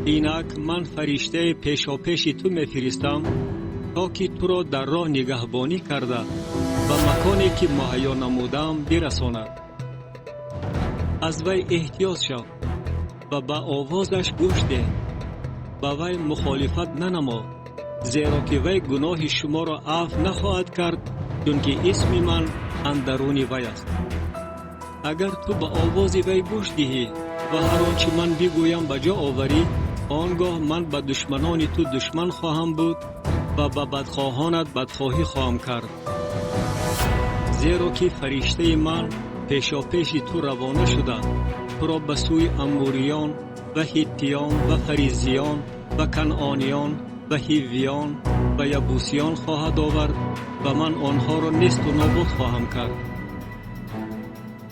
اینک من فرشته پیشاپیش تو میفرستم تا که تو را در راه نگهبانی کرده و مکانی که مهیا نمودم برساند. از وی احتیاط شو و به آوازش گوش ده. به وی مخالفت ننما، زیرا که وی گناه شما را عفو نخواهد کرد، چون که اسم من اندرون وی است. اگر تو به آواز وی گوش دهی و هر آنچه من بگویم به جا آوری، آنگاه من به دشمنان تو دشمن خواهم بود و به بدخواهانت بدخواهی خواهم کرد. زیرا که فرشته من پیشاپیش تو روانه شده، تو را به سوی اموریان و هیتیان و فریزیان و کنعانیان و هیویان و یبوسیان خواهد آورد و من آنها را نیست و نابود خواهم کرد.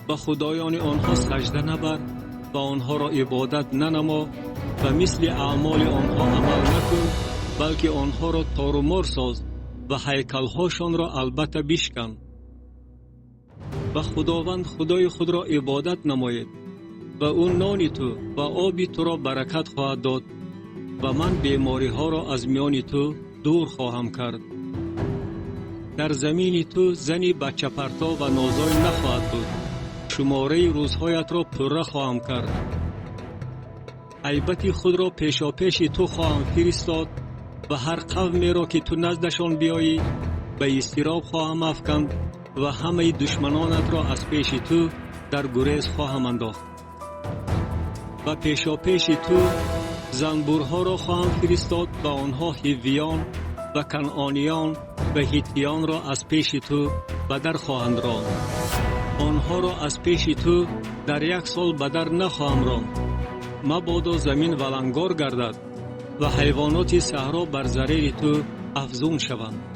به خدایان آنها سجده نبر و آنها را عبادت ننما و مثل اعمال آنها عمل نکن، بلکه آنها را تارومار ساز و هیکل‌هاشان را البته بشکن. و خداوند خدای خود را عبادت نماید و او نان تو و آب تو را برکت خواهد داد و من بیماری ها را از میان تو دور خواهم کرد. در زمین تو زنی بچه پرتا و نازای نخواهد بود. شماره روزهایت را پره خواهم کرد. عیبت خود را پیشاپیش تو خواهم فرستاد و هر قومی را که تو نزدشان بیایی به اضطراب خواهم افکند و همه دشمنانت را از پیش تو در گریز خواهم انداخت. و پیشاپیش تو زنبورها را خواهم فرستاد و آنها هیویان و کنعانیان و هیتیان را از پیش تو به در خواهند راند. آنها را از پیش تو در 1 سال به در نخواهم راند. مبادا زمین ولنگار گردد و حیوانات صحرا بر ضرر تو افزون شوند.